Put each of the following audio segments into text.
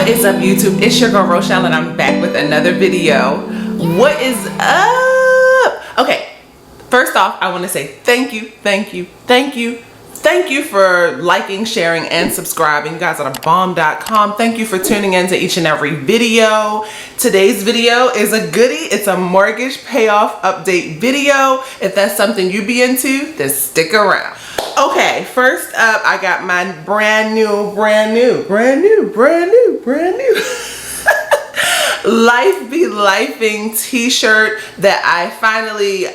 is up, YouTube? It's your girl Rochelle and I'm back with another video. What is up? Okay, first off, I want to say thank you for liking, sharing, and subscribing. You guys are bomb.com. Thank you for tuning in to each and every video. Today's video is a goodie. It's a mortgage payoff update video. If that's something you be into, then stick around. Okay, first up, I got my brand new Life Be Lifing t-shirt that I finally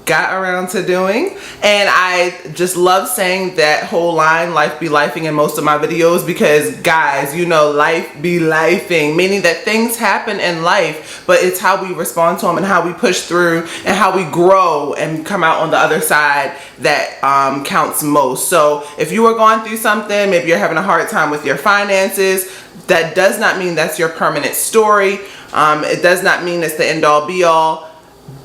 got around to doing, and I just love saying that whole line, Life Be Lifing, in most of my videos, because guys, you know, life be lifing, meaning that things happen in life, but it's how we respond to them and how we push through and how we grow and come out on the other side that counts most. So if you are going through something, maybe you're having a hard time with your finances, that does not mean that's your permanent story. It does not mean it's the end all be all.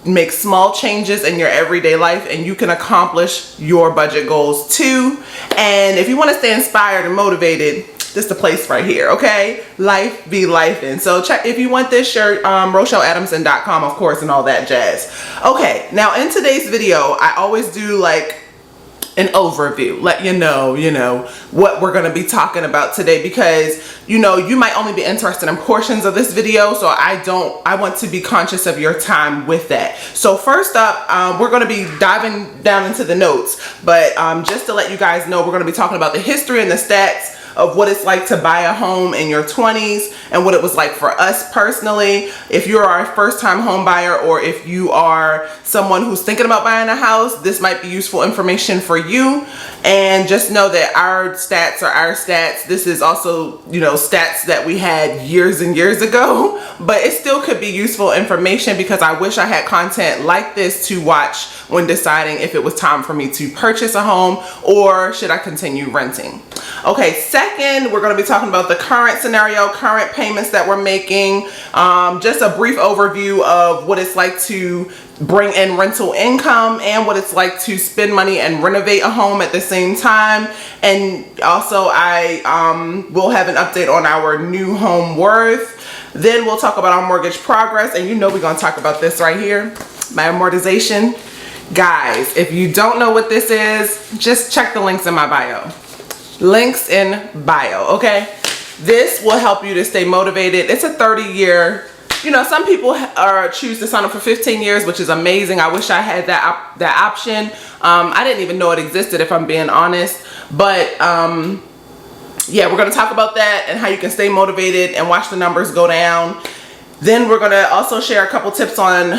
Make small changes in your everyday life and you can accomplish your budget goals too. And if you want to stay inspired and motivated, this is the place right here, okay? Life be lifing. So check if you want this shirt, RochelleAdamson.com, of course, and all that jazz. Okay, now in today's video, I always do like an overview, let you know what we're going to be talking about today, because you might only be interested in portions of this video, so I want to be conscious of your time with that. So first up, we're going to be diving down into the notes, but just to let you guys know, we're going to be talking about the history and the stats of what it's like to buy a home in your 20s and what it was like for us personally. If you're our first time home buyer, or if you are someone who's thinking about buying a house, this might be useful information for you. And just know that our stats are our stats. This is also, stats that we had years and years ago, but it still could be useful information, because I wish I had content like this to watch when deciding if it was time for me to purchase a home or should I continue renting. Okay, second, we're going to be talking about the current scenario, current payments that we're making, just a brief overview of what it's like to bring in rental income and what it's like to spend money and renovate a home at the same time. And also I will have an update on our new home worth. Then we'll talk about our mortgage progress, and we're going to talk about this right here, my amortization. Guys, if you don't know what this is, just check the links in my bio. Links in bio, okay? This will help you to stay motivated. It's a 30-year, some people choose to sign up for 15 years, which is amazing. I wish I had that option. I didn't even know it existed, if I'm being honest. But yeah, we're going to talk about that and how you can stay motivated and watch the numbers go down. Then we're going to also share a couple tips on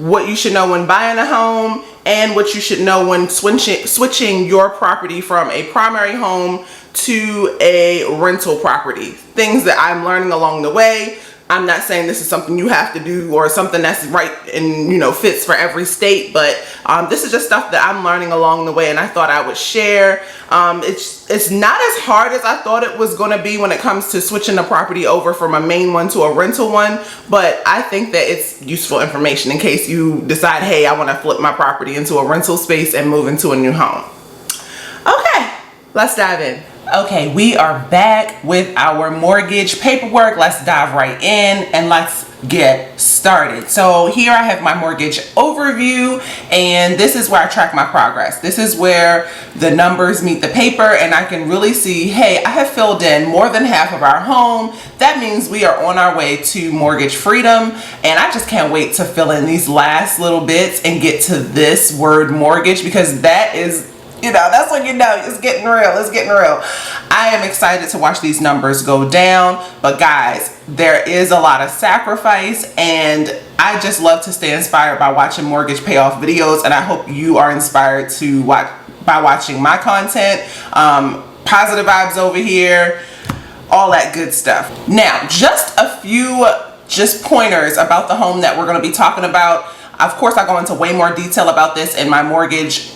what you should know when buying a home and what you should know when switching your property from a primary home to a rental property. Things that I'm learning along the way. I'm not saying this is something you have to do or something that's right and fits for every state, but this is just stuff that I'm learning along the way, and I thought I would share. It's not as hard as I thought it was going to be when it comes to switching the property over from a main one to a rental one, but I think that it's useful information in case you decide, hey, I want to flip my property into a rental space and move into a new home. Okay, let's dive in. Okay, we are back with our mortgage paperwork. Let's dive right in and let's get started. So here I have my mortgage overview, and this is where I track my progress. This is where the numbers meet the paper, and I can really see, hey, I have filled in more than half of our home. That means we are on our way to mortgage freedom, and I just can't wait to fill in these last little bits and get to this word mortgage, because that is, that's when it's getting real. It's getting real. I am excited to watch these numbers go down. But guys, there is a lot of sacrifice, and I just love to stay inspired by watching mortgage payoff videos. And I hope you are inspired to by watching my content. Positive vibes over here. All that good stuff. Now, just a few pointers about the home that we're going to be talking about. Of course, I go into way more detail about this in my mortgage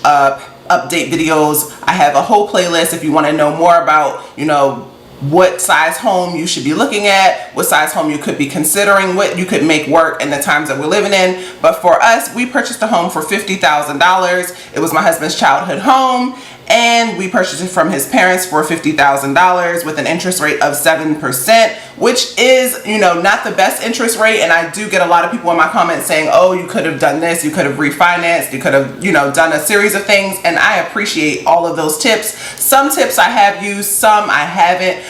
update videos. I have a whole playlist if you want to know more about, what size home you should be looking at, what size home you could be considering, what you could make work in the times that we're living in. But for us, we purchased a home for $50,000. It was my husband's childhood home, and we purchased it from his parents for $50,000 with an interest rate of 7%, which is, you know, not the best interest rate. And I do get a lot of people in my comments saying, oh, you could have done this, you could have refinanced, you could have, you know, done a series of things, and I appreciate all of those tips. Some tips I have used, some I haven't.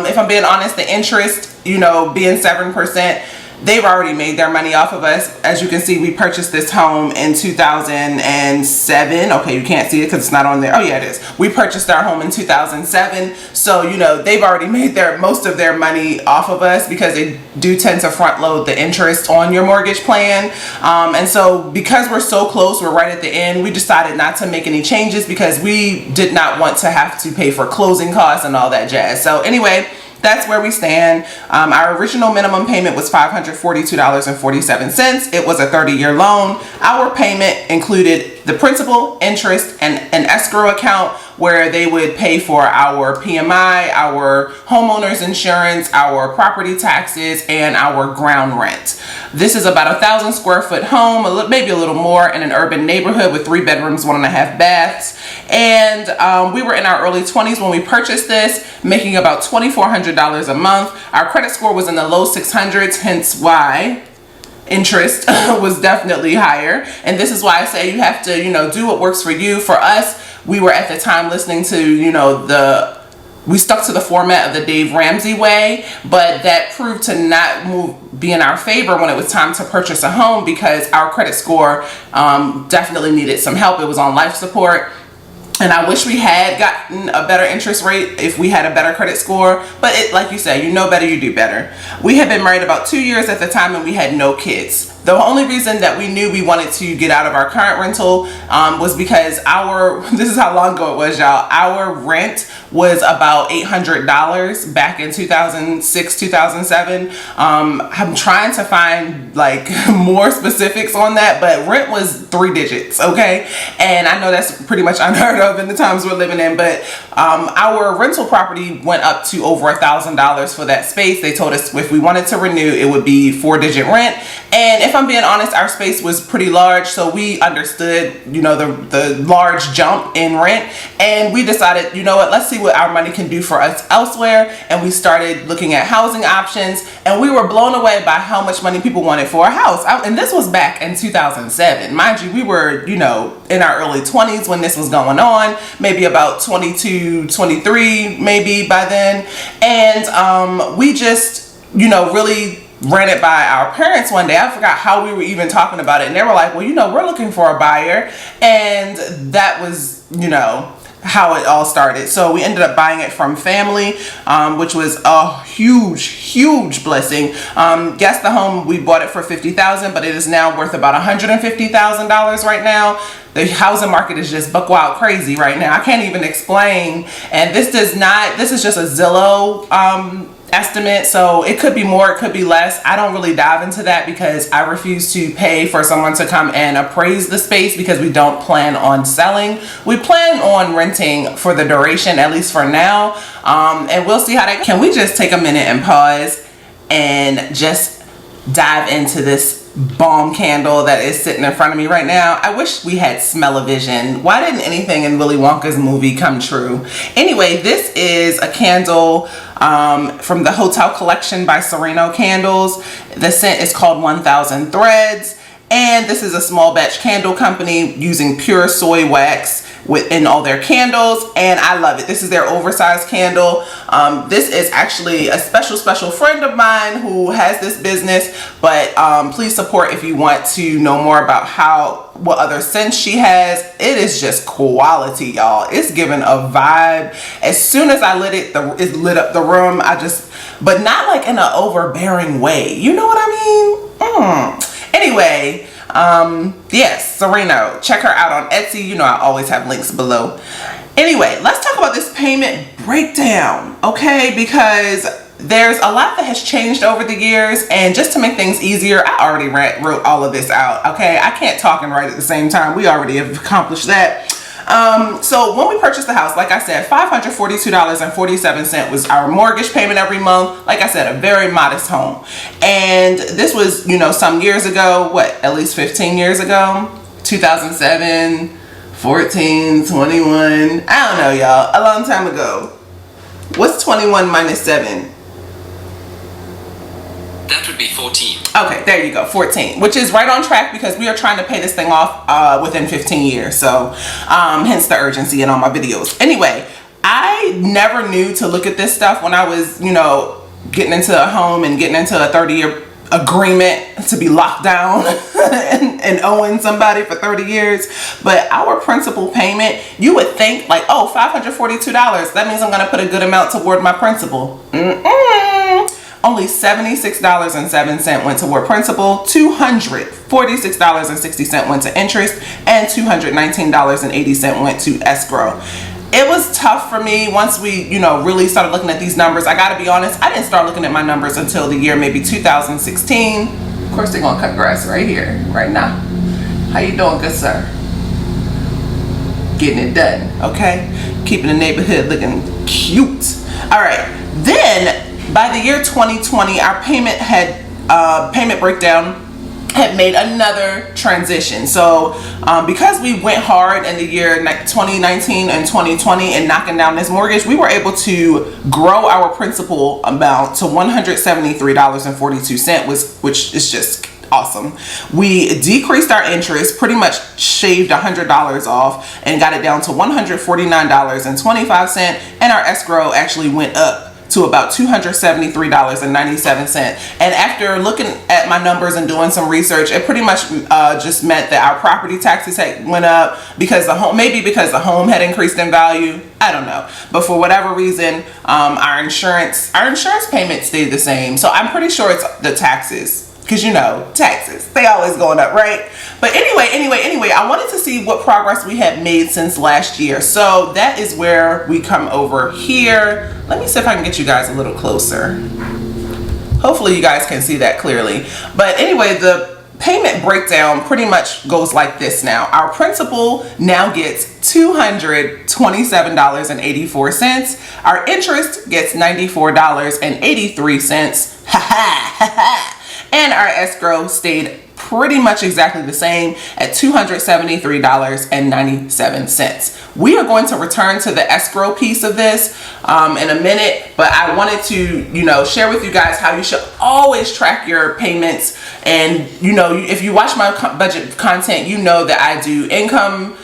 If I'm being honest, the interest, you know, being 7%, they've already made their money off of us. As you can see, we purchased this home in 2007. Okay, you can't see it because it's not on there. Oh yeah, it is. We purchased our home in 2007. So, you know, they've already made most of their money off of us because they do tend to front load the interest on your mortgage plan. And so because we're so close, we're right at the end, we decided not to make any changes because we did not want to have to pay for closing costs and all that jazz. So anyway, that's where we stand. Our original minimum payment was $542.47. It was a 30-year loan. Our payment included the principal, interest, and an escrow account where they would pay for our PMI, our homeowner's insurance, our property taxes, and our ground rent. This is about 1,000 square foot home, maybe a little more, in an urban neighborhood with 3 bedrooms, 1.5 baths. And we were in our early 20s when we purchased this, making about $2,400 a month. Our credit score was in the low 600s, hence why interest was definitely higher. And this is why I say you have to, you know, do what works for you. For us, we were at the time listening to, you know, we stuck to the format of the Dave Ramsey way, but that proved to not be in our favor when it was time to purchase a home because our credit score definitely needed some help. It was on life support. And I wish we had gotten a better interest rate if we had a better credit score. But like you say, you know better, you do better. We had been married about 2 years at the time and we had no kids. The only reason that we knew we wanted to get out of our current rental was because this is how long ago it was, y'all. Our rent was about $800 back in 2006, 2007. I'm trying to find like more specifics on that, but rent was 3 digits, okay? And I know that's pretty much unheard of in the times we're living in, but our rental property went up to over $1,000 for that space. They told us if we wanted to renew, it would be 4-digit rent. And if I'm being honest, our space was pretty large, so we understood, you know, the large jump in rent, and we decided, you know what, let's see what our money can do for us elsewhere. And we started looking at housing options, and we were blown away by how much money people wanted for a house. And this was back in 2007. Mind you, we were, you know, in our early 20s when this was going on, maybe about 22, 23 maybe by then. And we just, you know, really ran it by our parents one day. I forgot how we were even talking about it, and they were like, well, you know, we're looking for a buyer. And that was, you know, how it all started. So we ended up buying it from family, which was a huge blessing. Yes, the home, we bought it for $50,000, but it is now worth about $150,000 right now. The housing market is just buck wild crazy right now. I can't even explain. And this is just a Zillow estimate, so it could be more, it could be less. I don't really dive into that because I refuse to pay for someone to come and appraise the space because we don't plan on selling. We plan on renting for the duration, at least for now, and we'll see how that. Can we just take a minute and pause and just dive into this bomb candle that is sitting in front of me right now? I wish we had smell-o-vision. Why didn't anything in Willy Wonka's movie come true? Anyway, this is a candle from the Hotel Collection by Sereno Candles. The scent is called 1000 Threads, and this is a small batch candle company using pure soy wax in all their candles, and I love it. This is their oversized candle. This is actually a special friend of mine who has this business, but please support if you want to know more about what other scents she has. It is just quality, y'all. It's giving a vibe. As soon as I lit it, it lit up the room. But not like in an overbearing way. You know what I mean? Anyway, yes, Sereno. Check her out on Etsy. You know I always have links below. Anyway, let's talk about this payment breakdown, okay? Because there's a lot that has changed over the years, and just to make things easier, I already wrote all of this out, okay? I can't talk and write at the same time. We already have accomplished that. So when we purchased the house, like I said, $542.47 was our mortgage payment every month. Like I said, a very modest home. And this was, you know, some years ago, at least 15 years ago, 2007, 14, 21. I don't know, y'all. A long time ago. What's 21 minus 7? That would be 14. Okay, there you go, 14, which is right on track because we are trying to pay this thing off within 15 years. So hence the urgency in all my videos. Anyway, I never knew to look at this stuff when I was, you know, getting into a home and getting into a 30-year agreement to be locked down and owing somebody for 30 years. But our principal payment, you would think like, oh, $542. That means I'm going to put a good amount toward my principal. Only $76.07 went toward principal, $246.60 went to interest, and $219.80 went to escrow. It was tough for me once we, you know, really started looking at these numbers. I gotta be honest, I didn't start looking at my numbers until the year maybe 2016. Of course, they're gonna cut grass right here, right now. How you doing, good sir? Getting it done, okay? Keeping the neighborhood looking cute. All right, then by the year 2020, our payment breakdown had made another transition. So because we went hard in the year 2019 and 2020 and knocking down this mortgage, we were able to grow our principal amount to $173.42, which is just awesome. We decreased our interest, pretty much shaved $100 off and got it down to $149.25, and our escrow actually went up to about $273.97. And after looking at my numbers and doing some research, it pretty much just meant that our property taxes went up because the home, maybe because the home had increased in value. I don't know, but for whatever reason, our insurance payment stayed the same. So I'm pretty sure it's the taxes. Because you know, taxes, they always going up, right? But anyway, I wanted to see what progress we had made since last year. So that is where we come over here. Let me see if I can get you guys a little closer. Hopefully you guys can see that clearly. But anyway, the payment breakdown pretty much goes like this now. Our principal now gets $227.84. Our interest gets $94.83. Ha ha ha ha. And our escrow stayed pretty much exactly the same at $273.97. We are going to return to the escrow piece of this in a minute, but I wanted to, you know, share with you guys how you should always track your payments. And, you know, if you watch my budget content, you know that I do income.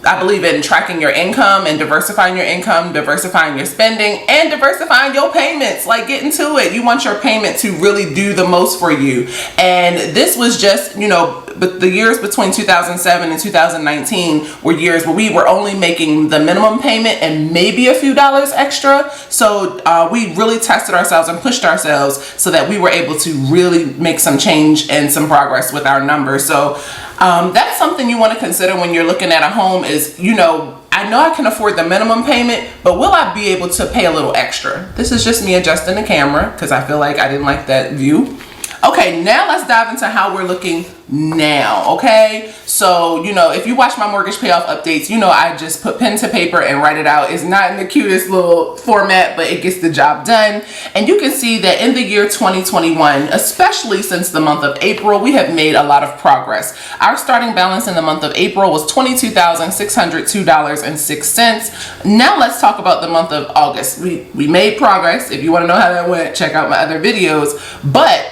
I believe in tracking your income and diversifying your income, diversifying your spending, and diversifying your payments. Like, get into it. You want your payment to really do the most for you. And this was just, you know, but the years between 2007 and 2019 were years where we were only making the minimum payment and maybe a few dollars extra. So we really tested ourselves and pushed ourselves so that we were able to really make some change and some progress with our numbers. So that's something you want to consider when you're looking at a home is, you know, I know I can afford the minimum payment, but will I be able to pay a little extra? This is just me adjusting the camera because I feel like I didn't like that view. Okay, now let's dive into how we're looking now, okay? So, you know, if you watch my mortgage payoff updates, you know I just put pen to paper and write it out. It's not in the cutest little format, but it gets the job done. And you can see that in the year 2021, especially since the month of April, we have made a lot of progress. Our starting balance in the month of April was $22,602.06. Now let's talk about the month of August. We made progress. If you want to know how that went, check out my other videos. But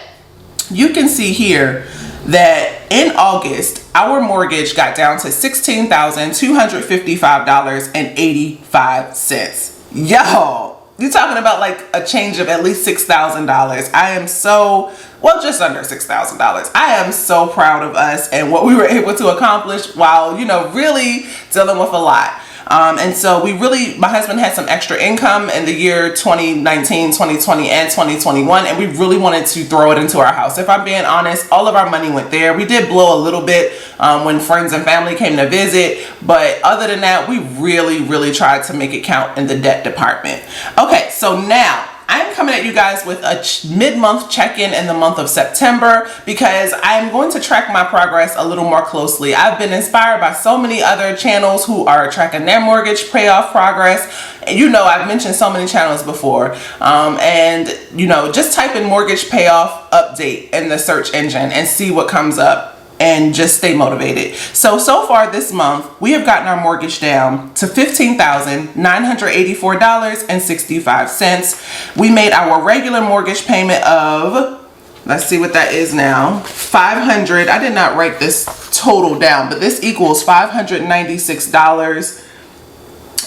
you can see here that in August, our mortgage got down to $16,255.85. Y'all, you're talking about like a change of at least $6,000. I am so, well, just under $6,000. I am so proud of us and what we were able to accomplish while, you know, really dealing with a lot. And so my husband had some extra income in the year 2019, 2020, and 2021, and we really wanted to throw it into our house. If I'm being honest, all of our money went there. We did blow a little bit when friends and family came to visit, but other than that, we really tried to make it count in the debt department. Okay, so now I'm coming at you guys with a mid-month check-in in the month of September because I'm going to track my progress a little more closely. I've been inspired by so many other channels who are tracking their mortgage payoff progress. And you know, I've mentioned so many channels before. And you know, just type in mortgage payoff update in the search engine and see what comes up. and just stay motivated. So far this month, we have gotten our mortgage down to $15,984.65. We made our regular mortgage payment of, let's see what that is now, $500. I did not write this total down, but this equals $596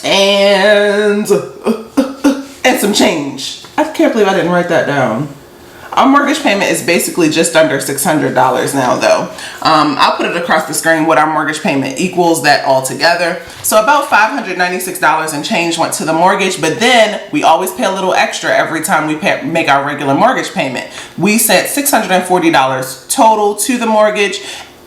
and some change. I can't believe I didn't write that down. Our mortgage payment is basically just under $600 now, though. I'll put it across the screen what our mortgage payment equals that all together. So about $596 and change went to the mortgage, but then we always pay a little extra every time we make our regular mortgage payment. We sent $640 total to the mortgage.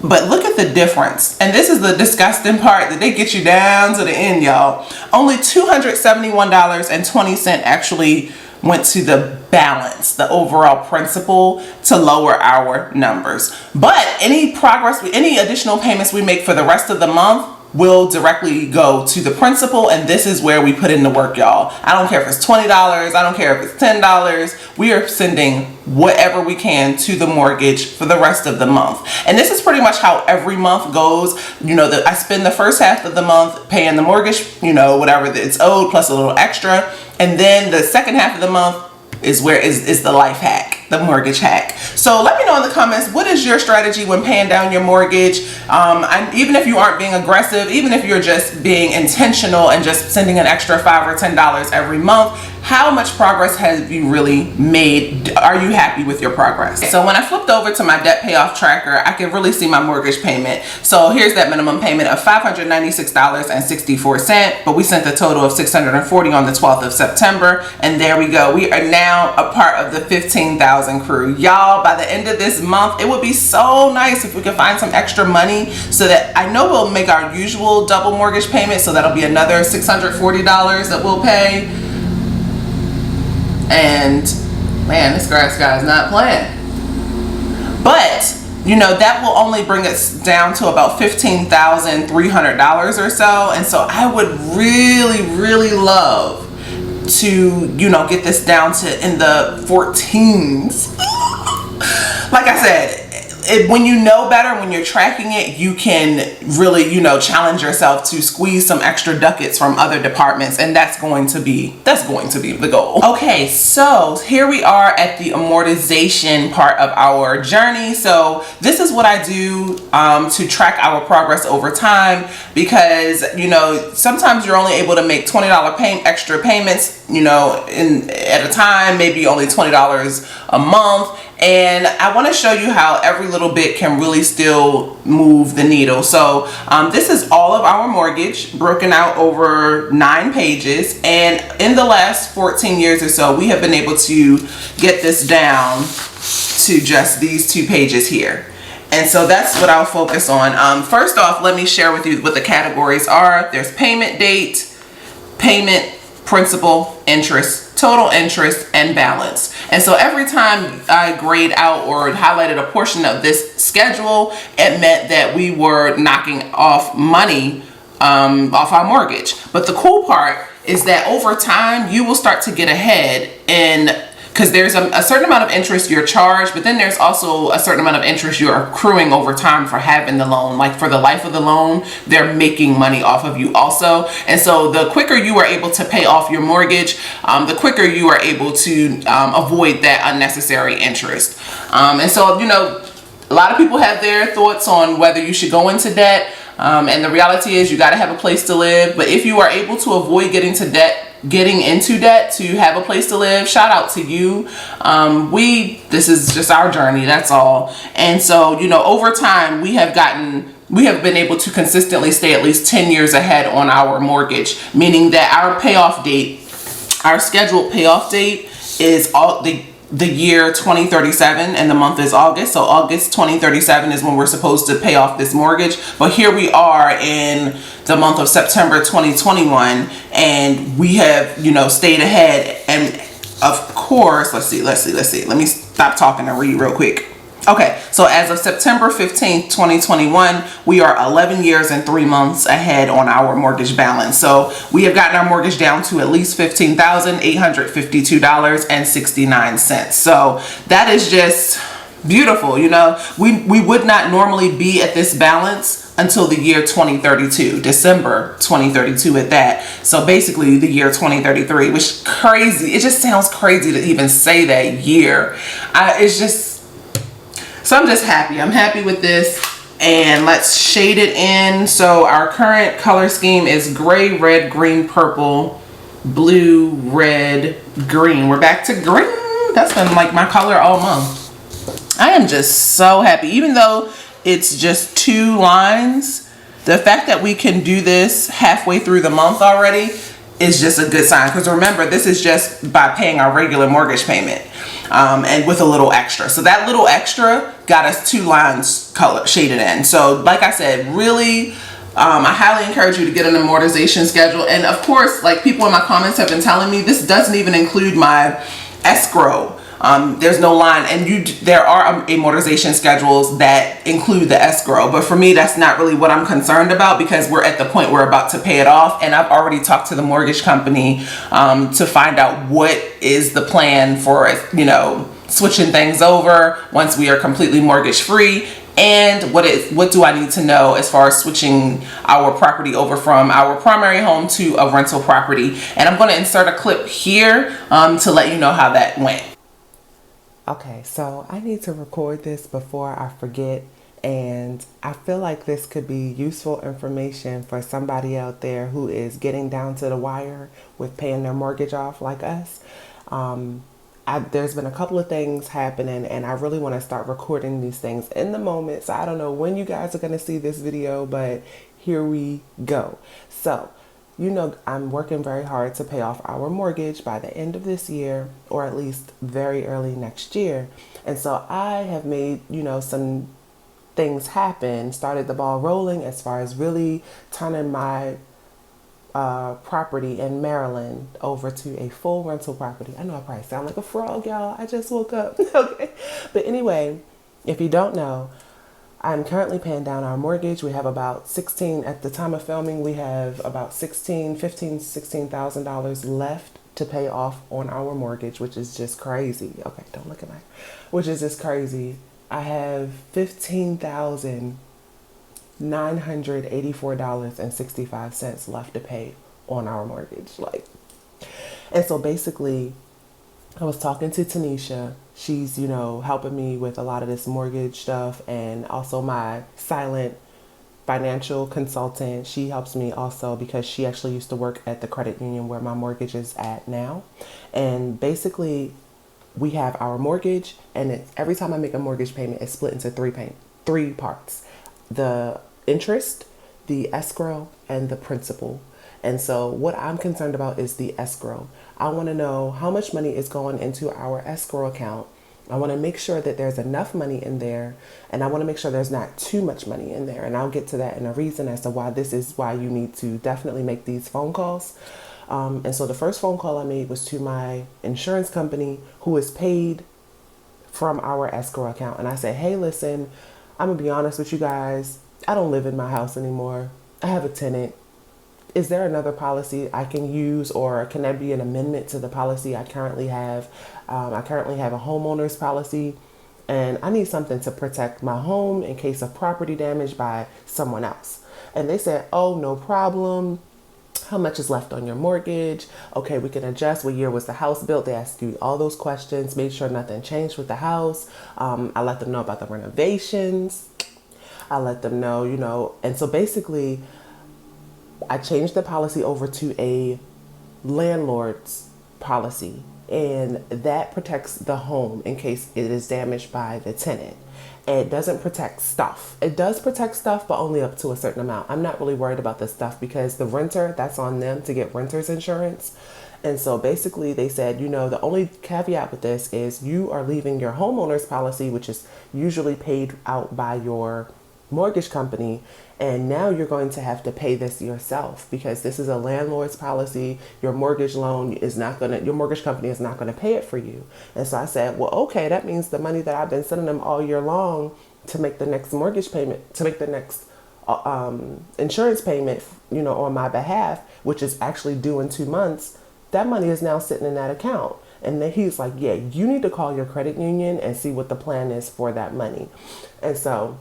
But look at the difference. And this is the disgusting part, that they get you down to the end, y'all. Only $271.20 actually went to the balance, the overall principal, to lower our numbers. But any progress, any additional payments we make for the rest of the month will directly go to the principal, and this is where we put in the work, y'all. I don't care if it's $20, I don't care if it's $10. We are sending whatever we can to the mortgage for the rest of the month. And this is pretty much how every month goes. You know, I spend the first half of the month paying the mortgage, you know, whatever it's owed plus a little extra, and then the second half of the month is where is the life hack, the mortgage hack. So let me know in the comments, what is your strategy when paying down your mortgage? Even if you aren't being aggressive, even if you're just being intentional and just sending an extra $5 or $10 every month, how much progress have you really made? Are you happy with your progress? So when I flipped over to my debt payoff tracker, I can really see my mortgage payment. So here's that minimum payment of $596.64, but we sent a total of $640 on the 12th of September, and there we go. We are now a part of the 15,000 crew. Y'all, by the end of this month, it would be so nice if we could find some extra money so that I know we'll make our usual double mortgage payment, so that'll be another $640 that we'll pay. And man, this grass guy is not playing. But you know, that will only bring us down to about $15,300 or so. And so I would really love to, you know, get this down to in the 14s. Like I said, when you know better, when you're tracking it, you can really, you know, challenge yourself to squeeze some extra ducats from other departments, and that's going to be the goal. Okay, so here we are at the amortization part of our journey. So this is what I do to track our progress over time, because you know, sometimes you're only able to make $20 extra payments, you know, at a time, maybe only $20 a month. And I want to show you how every little bit can really still move the needle. So this is all of our mortgage broken out over 9 pages. And in the last 14 years or so, we have been able to get this down to just these 2 pages here. And so that's what I'll focus on. First off, let me share with you what the categories are. There's payment date, payment, principal, interest, total interest, and balance. And so every time I grayed out or highlighted a portion of this schedule, it meant that we were knocking off money off our mortgage. But the cool part is that over time, you will start to get ahead because there's a certain amount of interest you're charged, but then there's also a certain amount of interest you're accruing over time for having the loan. Like for the life of the loan, they're making money off of you also. And so the quicker you are able to pay off your mortgage, the quicker you are able to avoid that unnecessary interest. And so, you know, a lot of people have their thoughts on whether you should go into debt. And the reality is you got to have a place to live. But if you are able to avoid getting into debt to have a place to live, shout out to you. This is just our journey, that's all. And so, you know, over time we have been able to consistently stay at least 10 years ahead on our mortgage, meaning that our payoff date, our scheduled payoff date is the year 2037, and the month is August. So August 2037 is when we're supposed to pay off this mortgage. But here we are in the month of September 2021, and we have, you know, stayed ahead. And of course, let's see. Let me stop talking and read real quick. Okay, so as of September 15th, 2021, we are 11 years and 3 months ahead on our mortgage balance. So we have gotten our mortgage down to at least $15,852.69. So that is just Beautiful. You know, we would not normally be at this balance until the year 2032, December 2032 at that. So basically the year 2033, which is crazy. It just sounds crazy to even say that year. It's just, so I'm just happy. I'm happy with this. And let's shade it in. So our current color scheme is gray, red, green, purple, blue, red, green. We're back to green. That's been like my color all month. I am just so happy. Even though it's just 2 lines, the fact that we can do this halfway through the month already is just a good sign. Because remember, this is just by paying our regular mortgage payment, and with a little extra. So that little extra got us 2 lines color shaded in. So like I said, really, I highly encourage you to get an amortization schedule. And of course, like people in my comments have been telling me, this doesn't even include my escrow. There's no line, and there are amortization schedules that include the escrow, but for me that's not really what I'm concerned about, because we're at the point we're about to pay it off, and I've already talked to the mortgage company to find out what is the plan for, you know, switching things over once we are completely mortgage free. And what do I need to know as far as switching our property over from our primary home to a rental property. And I'm going to insert a clip here to let you know how that went. Okay, so I need to record this before I forget, and I feel like this could be useful information for somebody out there who is getting down to the wire with paying their mortgage off like us. There's been a couple of things happening, and I really want to start recording these things in the moment. So I don't know when you guys are going to see this video, but here we go. So, you know, I'm working very hard to pay off our mortgage by the end of this year, or at least very early next year. And so I have made, you know, some things happen, started the ball rolling as far as really turning my property in Maryland over to a full rental property. I know I probably sound like a frog, y'all. I just woke up. Okay. But anyway, if you don't know, I'm currently paying down our mortgage. We have about at the time of filming, we have about $16,000 left to pay off on our mortgage, which is just crazy. Okay, don't look at my, which is just crazy. I have $15,984.65 left to pay on our mortgage. And so basically, I was talking to Tanisha. She's, you know, helping me with a lot of this mortgage stuff, and also my silent financial consultant. She helps me also because she actually used to work at the credit union where my mortgage is at now. And basically, we have our mortgage, and every time I make a mortgage payment, it's split into 3 parts: the interest, the escrow, and the principal. And so what I'm concerned about is the escrow. I want to know how much money is going into our escrow account. I want to make sure that there's enough money in there, and I want to make sure there's not too much money in there. And I'll get to that in a reason as to why this is why you need to definitely make these phone calls. And so the first phone call I made was to my insurance company, who is paid from our escrow account. And I said, hey, listen, I'm going to be honest with you guys. I don't live in my house anymore. I have a tenant. Is there another policy I can use, or can there be an amendment to the policy I currently have? I currently have a homeowner's policy, and I need something to protect my home in case of property damage by someone else. And they said, oh, no problem. How much is left on your mortgage? Okay, we can adjust. What year was the house built? They asked you all those questions, made sure nothing changed with the house. I let them know about the renovations. I let them know, you know, and so basically I changed the policy over to a landlord's policy, and that protects the home in case it is damaged by the tenant. It doesn't protect stuff. It does protect stuff, but only up to a certain amount. I'm not really worried about the stuff because the renter, that's on them to get renter's insurance. And so basically they said, you know, the only caveat with this is you are leaving your homeowner's policy, which is usually paid out by your mortgage company, and now you're going to have to pay this yourself because this is a landlord's policy. Your mortgage loan is not going to, your mortgage company is not going to pay it for you. And so I said, well, okay, that means the money that I've been sending them all year long to make the next mortgage payment, to make the next insurance payment, you know, on my behalf, which is actually due in 2 months, that money is now sitting in that account. And then he's like, yeah, you need to call your credit union and see what the plan is for that money. And so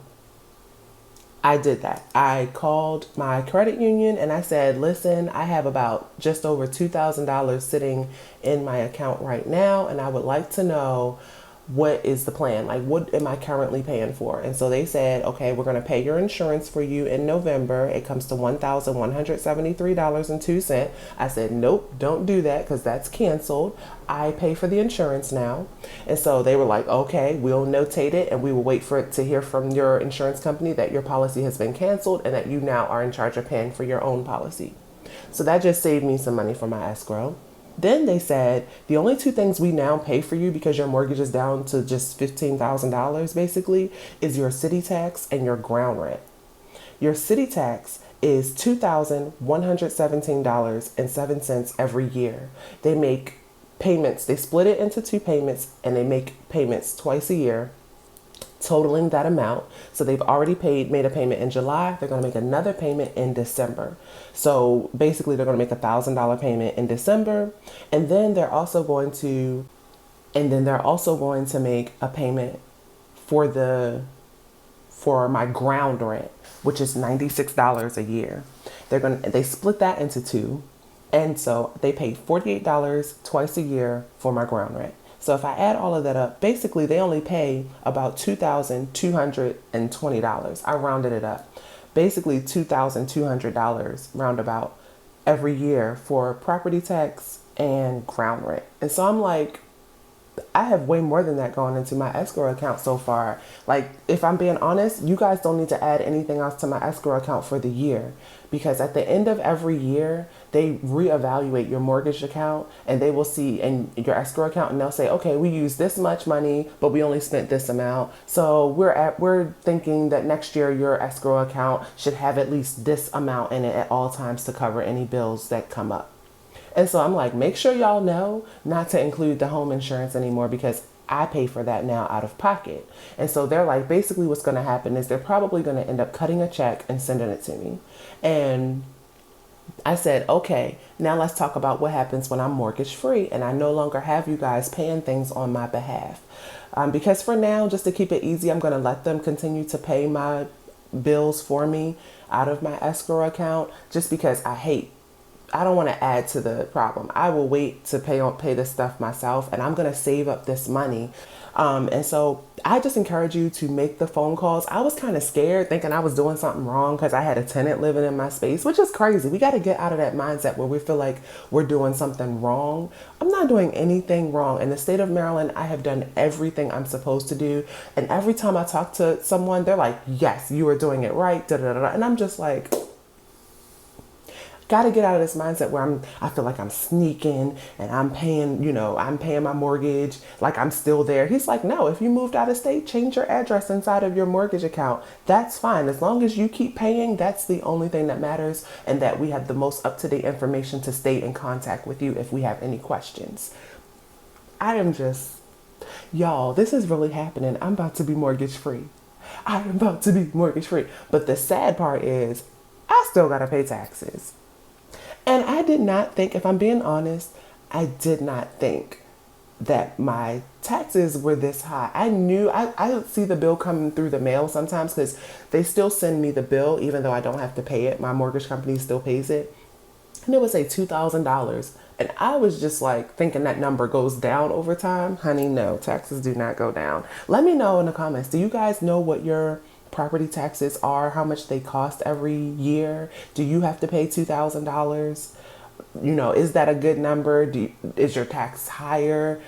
I did that. I called my credit union and I said, listen, I have about just over $2,000 sitting in my account right now, and I would like to know what is the plan? Like, what am I currently paying for? And so they said, okay, we're going to pay your insurance for you in November. It comes to $1,173.02. I said, nope, don't do that because that's canceled. I pay for the insurance now. And so they were like, okay, we'll notate it and we will wait for it to hear from your insurance company that your policy has been canceled and that you now are in charge of paying for your own policy. So that just saved me some money for my escrow. Then they said, the only two things we now pay for you because your mortgage is down to just $15,000 basically is your city tax and your ground rent. Your city tax is $2,117.07 every year. They make payments, they split it into two payments and they make payments twice a year, totaling that amount. So they've already made a payment in July. They're going to make another payment in December. So basically they're going to make $1,000 payment in December. And then they're also going to make a payment for my ground rent, which is $96 a year. They split that into two. And so they pay $48 twice a year for my ground rent. So if I add all of that up, basically they only pay about $2,220. I rounded it up. Basically $2,200 roundabout every year for property tax and ground rent. And so I'm like, I have way more than that going into my escrow account so far. Like, if I'm being honest, you guys don't need to add anything else to my escrow account for the year, because at the end of every year, they reevaluate your mortgage account and they will see in your escrow account and they'll say, okay, we used this much money, but we only spent this amount. So we're thinking that next year your escrow account should have at least this amount in it at all times to cover any bills that come up. And so I'm like, make sure y'all know not to include the home insurance anymore because I pay for that now out of pocket. And so they're like, basically what's going to happen is they're probably going to end up cutting a check and sending it to me. And I said, okay, now let's talk about what happens when I'm mortgage free and I no longer have you guys paying things on my behalf. Because for now, just to keep it easy, I'm going to let them continue to pay my bills for me out of my escrow account just because I don't want to add to the problem. I will wait to pay this stuff myself, and I'm going to save up this money. And so I just encourage you to make the phone calls. I was kind of scared thinking I was doing something wrong because I had a tenant living in my space, which is crazy. We got to get out of that mindset where we feel like we're doing something wrong. I'm not doing anything wrong. In the state of Maryland, I have done everything I'm supposed to do. And every time I talk to someone, they're like, yes, you are doing it right. Da, da, da, da. And I'm just like, got to get out of this mindset where I feel like I'm sneaking and I'm paying my mortgage like I'm still there. He's like, no, if you moved out of state, change your address inside of your mortgage account. That's fine. As long as you keep paying, that's the only thing that matters, and that we have the most up-to-date information to stay in contact with you if we have any questions. Y'all, this is really happening. I'm about to be mortgage free. I am about to be mortgage free. But the sad part is I still got to pay taxes. And I did not think, if I'm being honest, I did not think that my taxes were this high. I knew, I see the bill coming through the mail sometimes because they still send me the bill even though I don't have to pay it. My mortgage company still pays it. And it would say $2,000. And I was just like thinking that number goes down over time. Honey, no, taxes do not go down. Let me know in the comments. Do you guys know what your property taxes are, how much they cost every year? Do you have to pay $2,000? Is that a good number? Is your tax higher?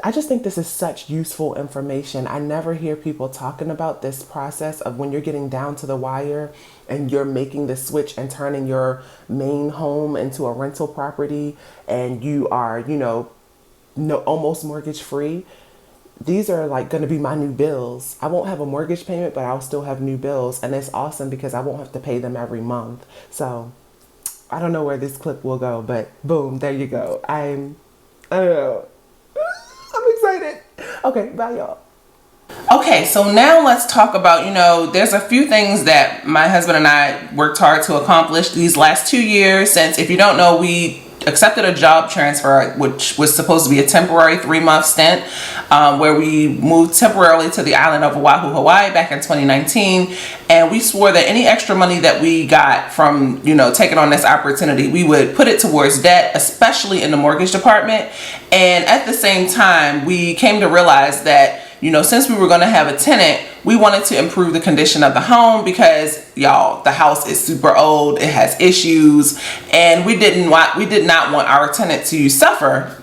I just think this is such useful information. I never hear people talking about this process of when you're getting down to the wire and you're making the switch and turning your main home into a rental property and you are, almost mortgage free. These are like going to be my new bills. I won't have a mortgage payment, but I'll still have new bills. And it's awesome because I won't have to pay them every month. So I don't know where this clip will go, but boom, there you go. I don't know. I'm excited. Okay, bye y'all. Okay, so now let's talk about, there's a few things that my husband and I worked hard to accomplish these last 2 years. Since, if you don't know, we accepted a job transfer, which was supposed to be a temporary 3-month stint, where we moved temporarily to the island of Oahu, Hawaii back in 2019. And we swore that any extra money that we got from, taking on this opportunity, we would put it towards debt, especially in the mortgage department. And at the same time, we came to realize that, since we were going to have a tenant, we wanted to improve the condition of the home because, y'all, the house is super old. It has issues, and we did not want our tenant to suffer,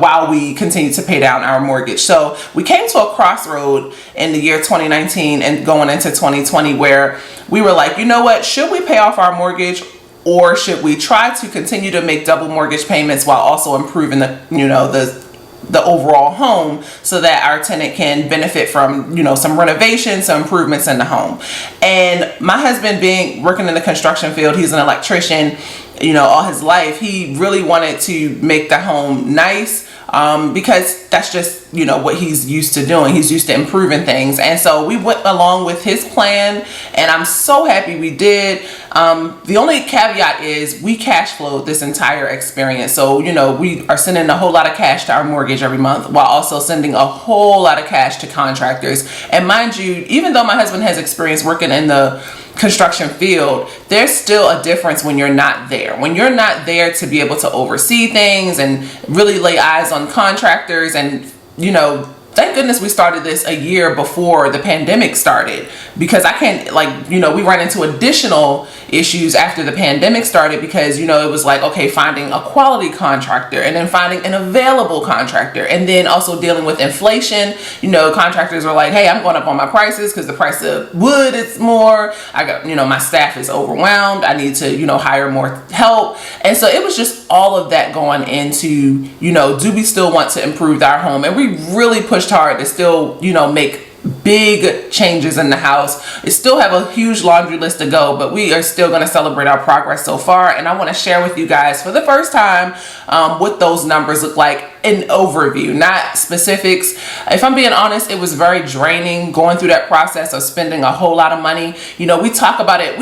while we continue to pay down our mortgage. So we came to a crossroad in the year 2019 and going into 2020 where we were like, you know what, should we pay off our mortgage? Or should we try to continue to make double mortgage payments while also improving the overall home so that our tenant can benefit from, some renovations, some improvements in the home? And my husband, being working in the construction field, he's an electrician, all his life, he really wanted to make the home nice. Because that's just, what he's used to doing. He's used to improving things. And so we went along with his plan, and I'm so happy we did. The only caveat is we cash flowed this entire experience. So, we are sending a whole lot of cash to our mortgage every month while also sending a whole lot of cash to contractors. And mind you, even though my husband has experience working in the construction field, there's still a difference when you're not there. When you're not there to be able to oversee things and really lay eyes on contractors, and thank goodness we started this a year before the pandemic started, because I can't, we ran into additional issues after the pandemic started because, it was like, okay, finding a quality contractor and then finding an available contractor, and then also dealing with inflation. Contractors are like, hey, I'm going up on my prices because the price of wood is more. I got, my staff is overwhelmed. I need to, hire more help. And so it was just all of that going into, do we still want to improve our home? And we really pushed hard to still, make big changes in the house. We still have a huge laundry list to go, but we are still going to celebrate our progress so far. And I want to share with you guys for the first time what those numbers look like in overview, not specifics. If I'm being honest, it was very draining going through that process of spending a whole lot of money. We talked about it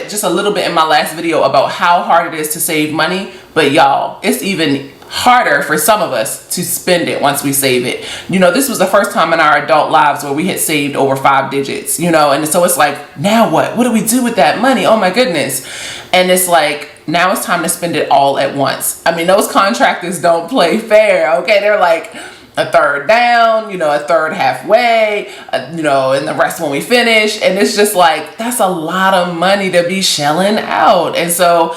just a little bit in my last video about how hard it is to save money, but y'all, it's even harder for some of us to spend it once we save it. This was the first time in our adult lives where we had saved over 5 digits, and so it's like, now what do we do with that money? Oh my goodness. And it's like, now it's time to spend it all at once. I mean, those contractors don't play fair. Okay, they're like a third down, a third halfway, and the rest when we finish. And it's just like, that's a lot of money to be shelling out. And so,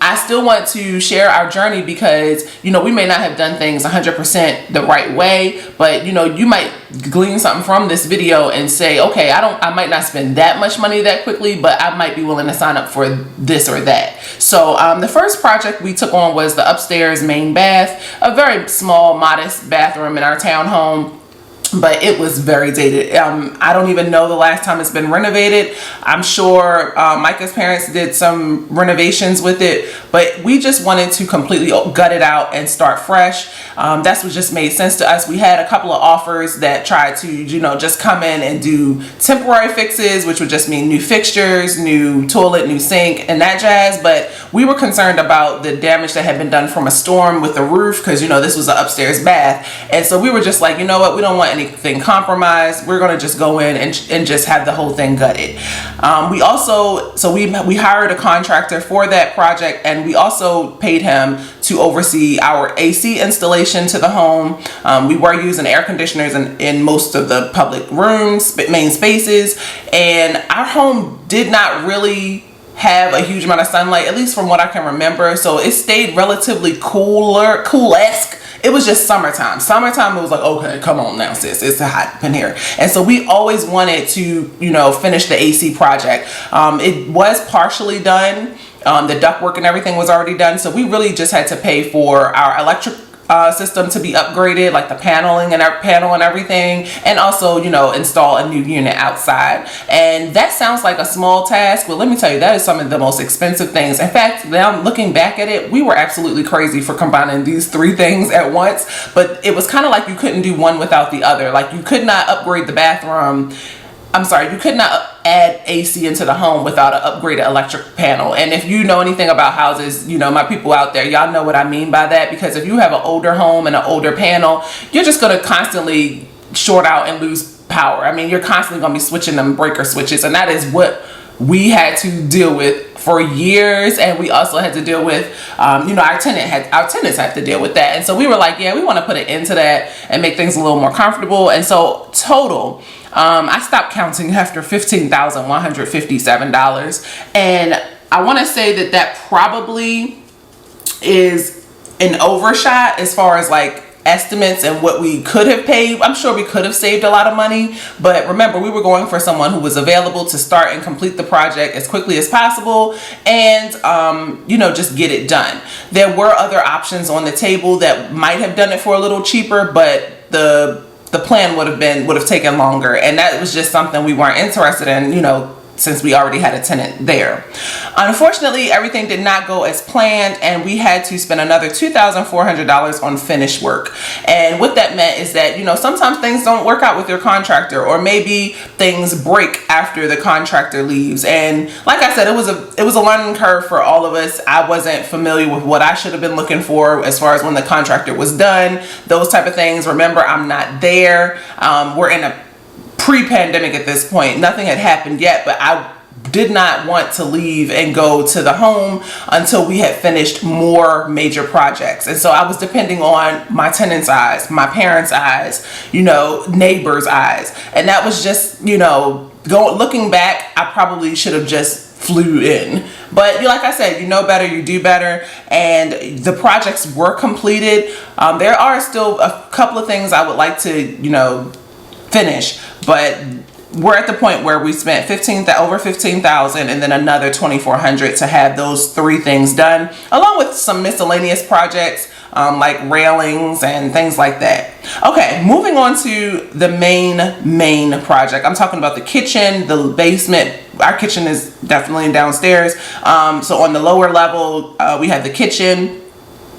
I still want to share our journey because, we may not have done things 100% the right way, but, you might glean something from this video and say, okay, I might not spend that much money that quickly, but I might be willing to sign up for this or that. So the first project we took on was the upstairs main bath, a very small, modest bathroom in our townhome. But it was very dated. I don't even know the last time it's been renovated. I'm sure Micah's parents did some renovations with it, but we just wanted to completely gut it out and start fresh. That's what just made sense to us. We had a couple of offers that tried to, just come in and do temporary fixes, which would just mean new fixtures, new toilet, new sink, and that jazz. But we were concerned about the damage that had been done from a storm with the roof because, this was an upstairs bath. And so we were just like, you know what, we don't want anything compromised. We're going to just go in and just have the whole thing gutted. We hired a contractor for that project, and we also paid him to oversee our AC installation to the home. We were using air conditioners in most of the public rooms, main spaces, and our home did not really have a huge amount of sunlight, at least from what I can remember. So it stayed relatively cool-esque. It was just summertime. Summertime, it was like, okay, come on now, sis. It's hot in here. And so we always wanted to, finish the AC project. It was partially done. The ductwork and everything was already done. So we really just had to pay for our electric system to be upgraded, like the paneling and our panel and everything, and also, install a new unit outside. And that sounds like a small task, but let me tell you, that is some of the most expensive things. In fact, now looking back at it, we were absolutely crazy for combining these 3 things at once, but it was kind of like you couldn't do one without the other. Like, you could not upgrade the bathroom I'm sorry, you could not add AC into the home without an upgraded electric panel. And if you know anything about houses, you know, my people out there, y'all know what I mean by that, because if you have an older home and an older panel, you're just going to constantly short out and lose power. I mean, you're constantly going to be switching them breaker switches, and that is what we had to deal with for years. And we also had to deal with, you know, our tenants had to deal with that. And so we were like, yeah, we want to put an end to that and make things a little more comfortable. And so total, I stopped counting after $15,157. And I want to say that that probably is an overshot as far as like estimates and what we could have paid. I'm sure we could have saved a lot of money, but remember, we were going for someone who was available to start and complete the project as quickly as possible, and you know, just get it done. There were other options on the table that might have done it for a little cheaper, but the plan would have taken longer, and that was just something we weren't interested in, you know, since we already had a tenant there. Unfortunately, everything did not go as planned, and we had to spend another $2,400 on finish work. And what that meant is that, you know, sometimes things don't work out with your contractor, or maybe things break after the contractor leaves. And like I said, it was a learning curve for all of us. I wasn't familiar with what I should have been looking for as far as when the contractor was done, those type of things. Remember, I'm not there. We're in a pre-pandemic at this point. Nothing had happened yet, but I did not want to leave and go to the home until we had finished more major projects. And so I was depending on my tenants' eyes, my parents' eyes, you know, neighbors' eyes. And that was just, you know, looking back, I probably should have just flew in. But like I said, you know better, you do better. And the projects were completed. There are still a couple of things I would like to, you know, finish, but we're at the point where we spent over $15,000 and then another $2,400 to have those 3 things done, along with some miscellaneous projects like railings and things like that. Okay, moving on to the main project. I'm talking about the kitchen, the basement. Our kitchen is definitely downstairs. So on the lower level, we have the kitchen,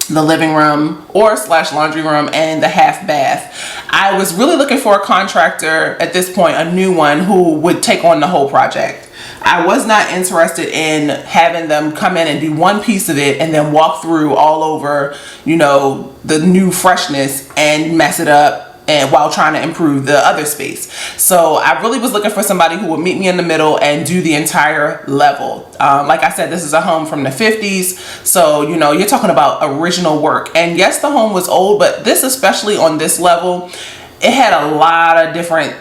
the living room or / laundry room, and the half bath. I was really looking for a contractor at this point, a new one who would take on the whole project. I was not interested in having them come in and do one piece of it and then walk through all over, you know, the new freshness and mess it up, and while trying to improve the other space. So I really was looking for somebody who would meet me in the middle and do the entire level. Like I said, this is a home from the 50s. So, you know, you're talking about original work. And yes, the home was old, but this, especially on this level, it had a lot of different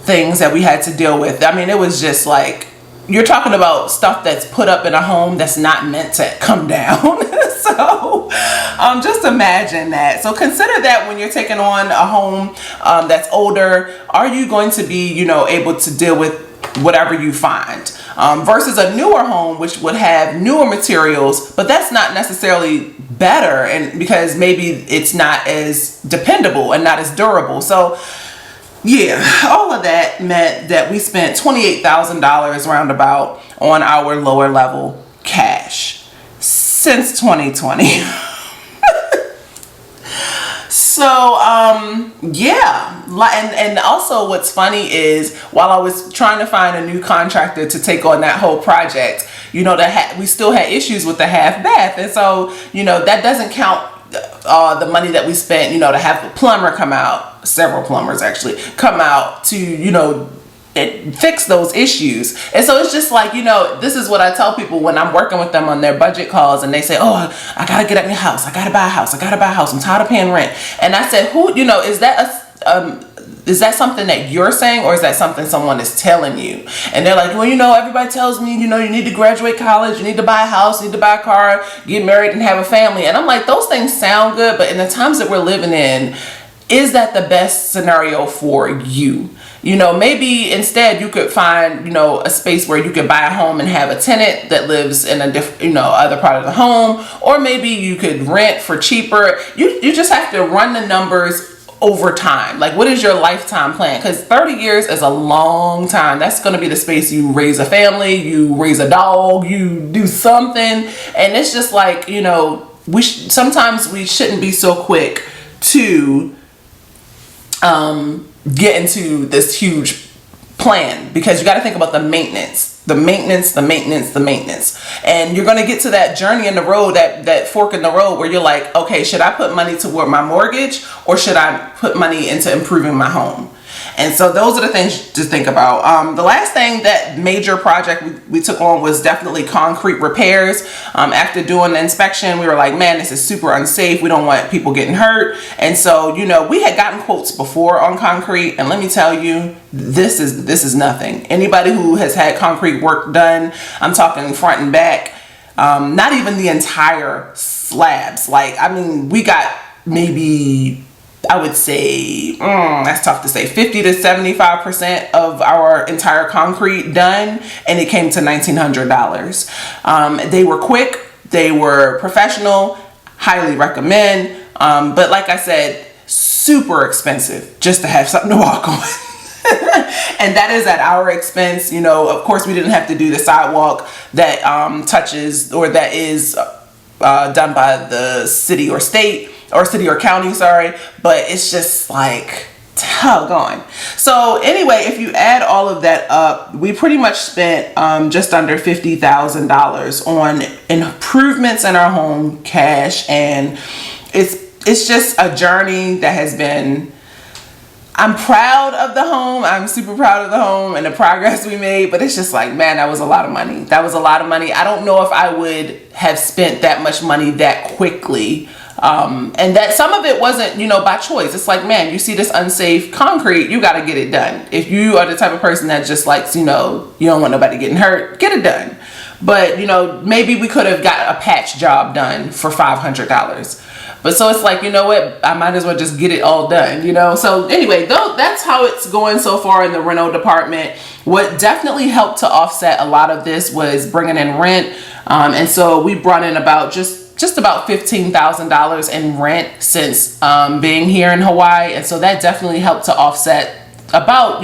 things that we had to deal with. I mean, it was just like, you're talking about stuff that's put up in a home that's not meant to come down. So just imagine that. So consider that when you're taking on a home that's older. Are you going to be, you know, able to deal with whatever you find versus a newer home, which would have newer materials, but that's not necessarily better, and because maybe it's not as dependable and not as durable. So yeah, all of that meant that we spent $28,000 roundabout on our lower level cash since 2020. So, yeah. And also what's funny is, while I was trying to find a new contractor to take on that whole project, you know, we still had issues with the half bath. And so, you know, that doesn't count the money that we spent, you know, to have the plumber come out, several plumbers actually come out to, you know, fix those issues. And so it's just like, you know, this is what I tell people when I'm working with them on their budget calls, and they say, oh, I gotta get a new house, I gotta buy a house, I'm tired of paying rent. And I said, who, you know, is that something that you're saying, or is that something someone is telling you? And they're like, well, you know, everybody tells me, you know, you need to graduate college, you need to buy a house, you need to buy a car, get married and have a family. And I'm like, those things sound good, but in the times that we're living in, is that the best scenario for you? You know, maybe instead you could find, you know, a space where you could buy a home and have a tenant that lives in a different, you know, other part of the home, or maybe you could rent for cheaper. You just have to run the numbers over time. Like, what is your lifetime plan? Because 30 years is a long time. That's going to be the space you raise a family, you raise a dog, you do something. And it's just like, you know, sometimes we shouldn't be so quick to get into this huge plan, because you got to think about the maintenance, and you're going to get to that journey in the road, that fork in the road where you're like, okay, should I put money toward my mortgage, or should I put money into improving my home? And so those are the things to think about. The last thing, that major project we took on was definitely concrete repairs. After doing the inspection, we were like, man, this is super unsafe. We don't want people getting hurt. And so, we had gotten quotes before on concrete, and let me tell you, this is nothing. Anybody who has had concrete work done, I'm talking front and back, not even the entire slabs. We got maybe, I would say, that's tough to say, 50 to 75% of our entire concrete done, and it came to $1,900. They were quick, they were professional, highly recommend, but like I said, super expensive just to have something to walk on. And that is at our expense. Of course, we didn't have to do the sidewalk that touches, or that is done by the city or state, or city or county, sorry, but it's just like, doggone. So anyway, if you add all of that up, we pretty much spent just under $50,000 on improvements in our home, cash, and it's just a journey that has been, I'm proud of the home. I'm super proud of the home and the progress we made, but it's just like, man, that was a lot of money. I don't know if I would have spent that much money that quickly. And that some of it wasn't, by choice. It's like, man, you see this unsafe concrete, you got to get it done. If you are the type of person that just likes, you don't want nobody getting hurt, get it done. But, maybe we could have got a patch job done for $500. But so it's like, you know what, I might as well just get it all done, So anyway, that's how it's going so far in the reno department. What definitely helped to offset a lot of this was bringing in rent. And so we brought in about just about $15,000 in rent since being here in Hawaii. And so that definitely helped to offset about,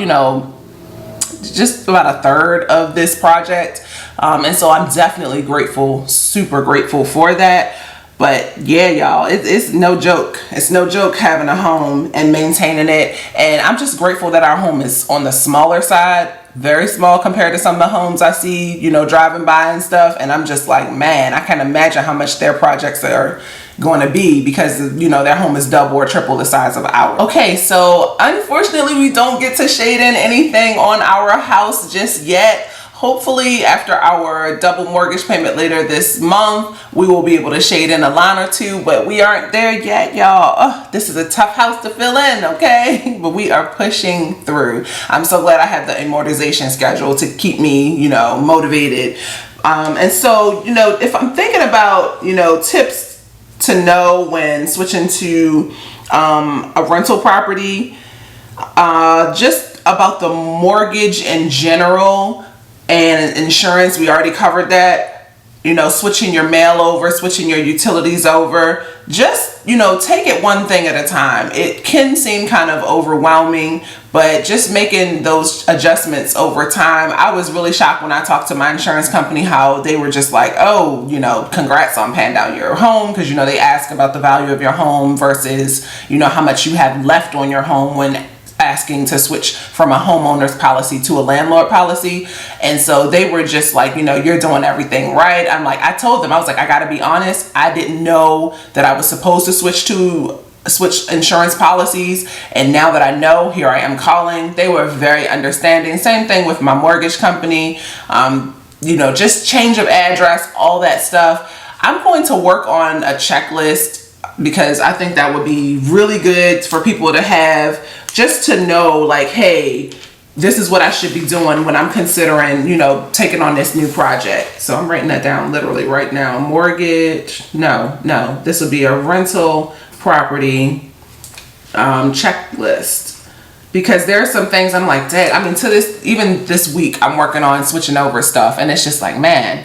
just about a third of this project. And so I'm definitely grateful, super grateful for that. But yeah, y'all, it's no joke. It's no joke having a home and maintaining it. And I'm just grateful that our home is on the smaller side, very small compared to some of the homes I see, driving by and stuff. And I'm just like, man, I can't imagine how much their projects are going to be, because, their home is double or triple the size of ours. Okay, so unfortunately, we don't get to shade in anything on our house just yet. Hopefully, after our double mortgage payment later this month, we will be able to shade in a line or two, but we aren't there yet, y'all. This is a tough house to fill in, okay? But we are pushing through. I'm so glad I have the amortization schedule to keep me, motivated. And so, if I'm thinking about, tips to know when switching to a rental property, just about the mortgage in general, and insurance, we already covered that. Switching your mail over, switching your utilities over. Just, take it one thing at a time. It can seem kind of overwhelming, but just making those adjustments over time. I was really shocked when I talked to my insurance company how they were just like, oh, congrats on paying down your home, because, they ask about the value of your home versus, how much you have left on your home when asking to switch from a homeowner's policy to a landlord policy. And so they were just like, you're doing everything right. I'm like, I told them, I was like, I gotta be honest, I didn't know that I was supposed to switch insurance policies, and now that I know, here I am calling. They were very understanding. Same thing with my mortgage company. Just change of address, all that stuff. I'm going to work on a checklist, because I think that would be really good for people to have, just to know, like, hey, this is what I should be doing when I'm considering, taking on this new project. So I'm writing that down literally right now. Mortgage, no, this would be a rental property checklist. Because there are some things I'm like, dang, even this week I'm working on switching over stuff, and it's just like, man.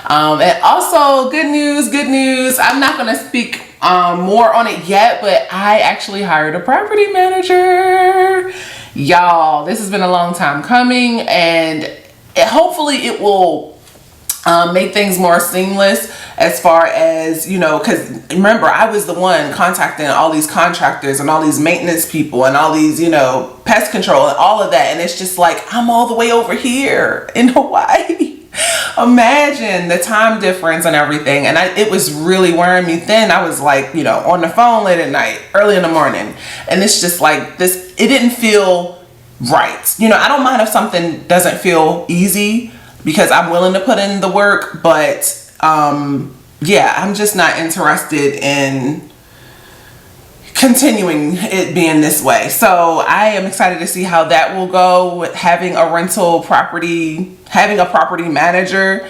And also, good news. I'm not going to speak more on it yet, but I actually hired a property manager. Y'all, this has been a long time coming, and hopefully it will make things more seamless as far as, you know, because remember, I was the one contacting all these contractors and all these maintenance people and all these, you know, pest control and all of that. And it's just like, I'm all the way over here in Hawaii. Imagine the time difference and everything. And it was really wearing me thin. I was like, you know, on the phone late at night, early in the morning. And it's just like this, it didn't feel right. You know, I don't mind if something doesn't feel easy because I'm willing to put in the work, but yeah, I'm just not interested in continuing it being this way. So I am excited to see how that will go with having a rental property, having a property manager.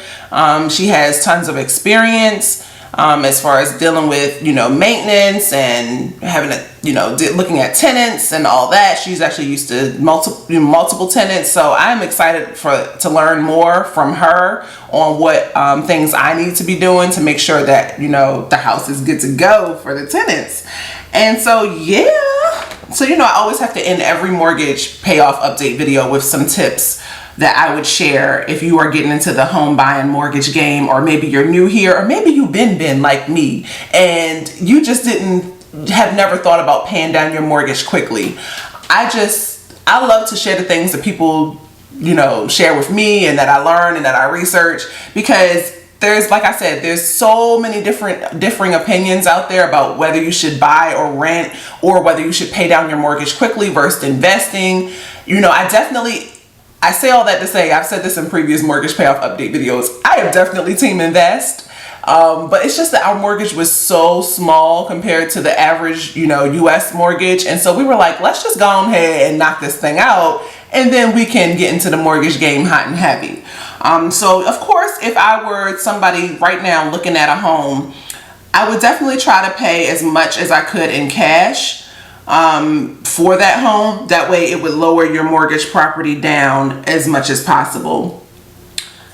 She has tons of experience as far as dealing with, you know, maintenance and having a, you know, looking at tenants and all that. She's actually used to multiple tenants. So I'm excited to learn more from her on what things I need to be doing to make sure that, you know, the house is good to go for the tenants. And so, yeah. So, you know, I always have to end every mortgage payoff update video with some tips that I would share if you are getting into the home buying mortgage game, or maybe you're new here, or maybe you've been like me and you just have never thought about paying down your mortgage quickly. I love to share the things that people, you know, share with me and that I learn and that I research, because there's, like I said, there's so many differing opinions out there about whether you should buy or rent, or whether you should pay down your mortgage quickly versus investing. You know, I say all that to say, I've said this in previous mortgage payoff update videos, I am definitely team invest. But it's just that our mortgage was so small compared to the average, you know, US mortgage. And so we were like, let's just go ahead and knock this thing out, and then we can get into the mortgage game hot and heavy. So of course, if I were somebody right now looking at a home, I would definitely try to pay as much as I could in cash for that home. That way it would lower your mortgage property down as much as possible.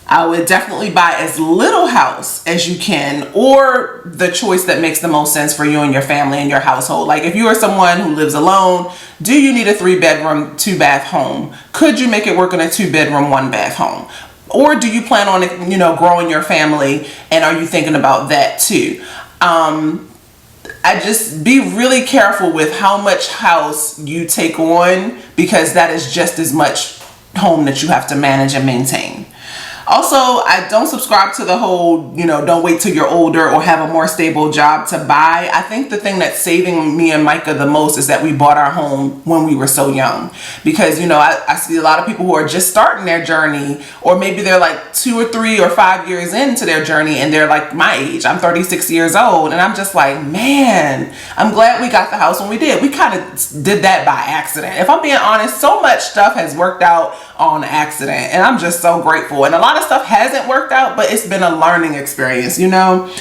I would definitely buy as little house as you can, or the choice that makes the most sense for you and your family and your household. Like if you are someone who lives alone, do you need a 3-bedroom, 2-bath home? Could you make it work in a 2-bedroom, 1-bath home? Or do you plan on, you know, growing your family, and are you thinking about that too? I just be really careful with how much house you take on, because that is just as much home that you have to manage and maintain. Also, I don't subscribe to the whole, you know, don't wait till you're older or have a more stable job to buy. I think the thing that's saving me and Micah the most is that we bought our home when we were so young. Because, you know, I see a lot of people who are just starting their journey, or maybe they're like 2 or 3 or 5 years into their journey, and they're like my age. I'm 36 years old, and I'm just like, man, I'm glad we got the house when we did. We kind of did that by accident. If I'm being honest, so much stuff has worked out on accident, and I'm just so grateful. And a lot of stuff hasn't worked out, but it's been a learning experience, you know.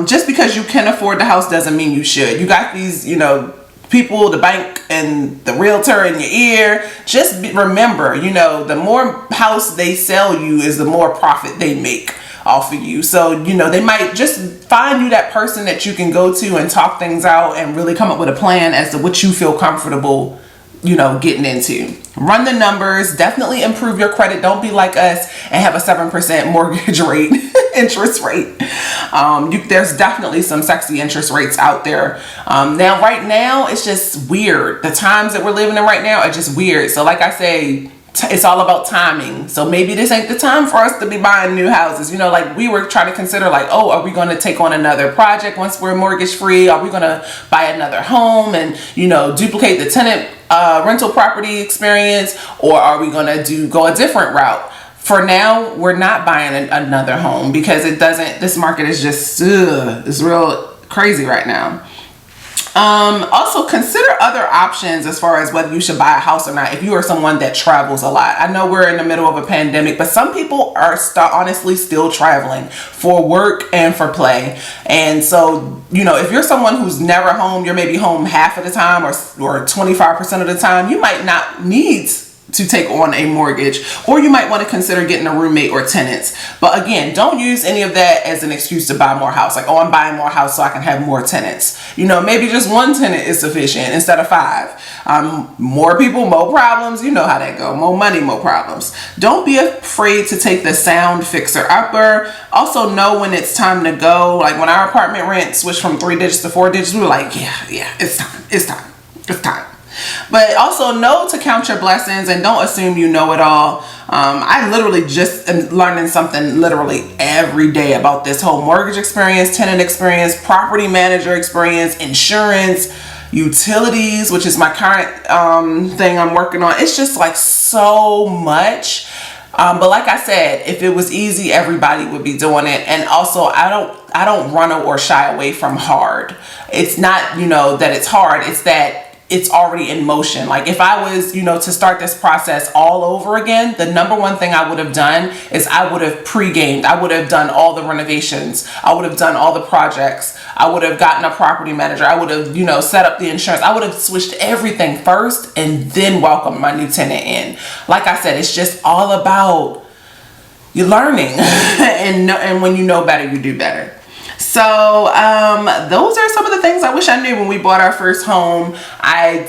Just because you can afford the house doesn't mean you should. You got these, you know, people, the bank and the realtor in your ear. Just remember, you know, the more house they sell you is the more profit they make off of you. So, you know, they might just find you that person that you can go to and talk things out and really come up with a plan as to what you feel comfortable, you know, getting into. Run the numbers, definitely improve your credit. Don't be like us and have a 7% mortgage rate, interest rate. There's definitely some sexy interest rates out there. Now, right now, it's just weird. The times that we're living in right now are just weird. So like I say, it's all about timing. So maybe this ain't the time for us to be buying new houses. You know, like we were trying to consider like, oh, are we going to take on another project once we're mortgage free? Are we going to buy another home and, you know, duplicate the tenant rental property experience? Or are we going to go a different route? For now, we're not buying another home because this market is just, it's real crazy right now. Also consider other options as far as whether you should buy a house or not if you are someone that travels a lot. I know we're in the middle of a pandemic, but some people are honestly still traveling for work and for play. And so, you know, if you're someone who's never home, you're maybe home half of the time or 25% of the time, you might not need to take on a mortgage, or you might want to consider getting a roommate or tenants. But again, don't use any of that as an excuse to buy more house. Like, oh, I'm buying more house so I can have more tenants. You know, maybe just one tenant is sufficient instead of 5. More people, more problems. You know how that go. More money, more problems. Don't be afraid to take the sound fixer upper. Also know when it's time to go. Like when our apartment rent switched from 3 digits to 4 digits, we were like, yeah, it's time. But also know to count your blessings and don't assume you know it all. I literally just am learning something literally every day about this whole mortgage experience, tenant experience, property manager experience, insurance, utilities, which is my current thing I'm working on. It's just like so much. But like I said, if it was easy, everybody would be doing it. And also, I don't run or shy away from hard. It's not, that it's hard. It's that it's already in motion. Like if I was, to start this process all over again, the number one thing I would have done is I would have pre-gamed. I would have done all the renovations. I would have done all the projects. I would have gotten a property manager. I would have, set up the insurance. I would have switched everything first and then welcomed my new tenant in. Like I said, it's just all about you learning and when you know better, you do better. So those are some of the things I wish I knew when we bought our first home. I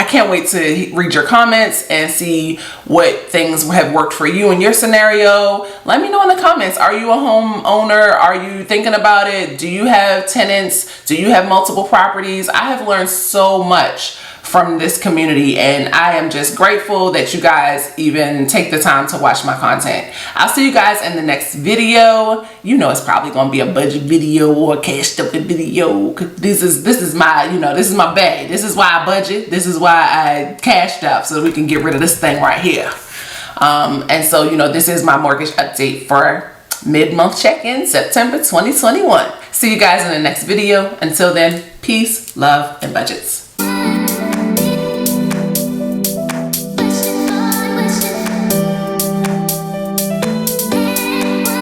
can't wait to read your comments and see what things have worked for you in your scenario. Let me know in the comments. Are you a homeowner? Are you thinking about it? Do you have tenants? Do you have multiple properties? I have learned so much from this community, and I am just grateful that you guys even take the time to watch my content. I'll see you guys in the next video. It's probably gonna be a budget video or a cash stuffing video. This is my this is my bag. This is why I budget. This is why I cashed up so we can get rid of this thing right here. And so this is my mortgage update for mid-month check-in, September 2021. See you guys in the next video. Until then, peace, love, and budgets.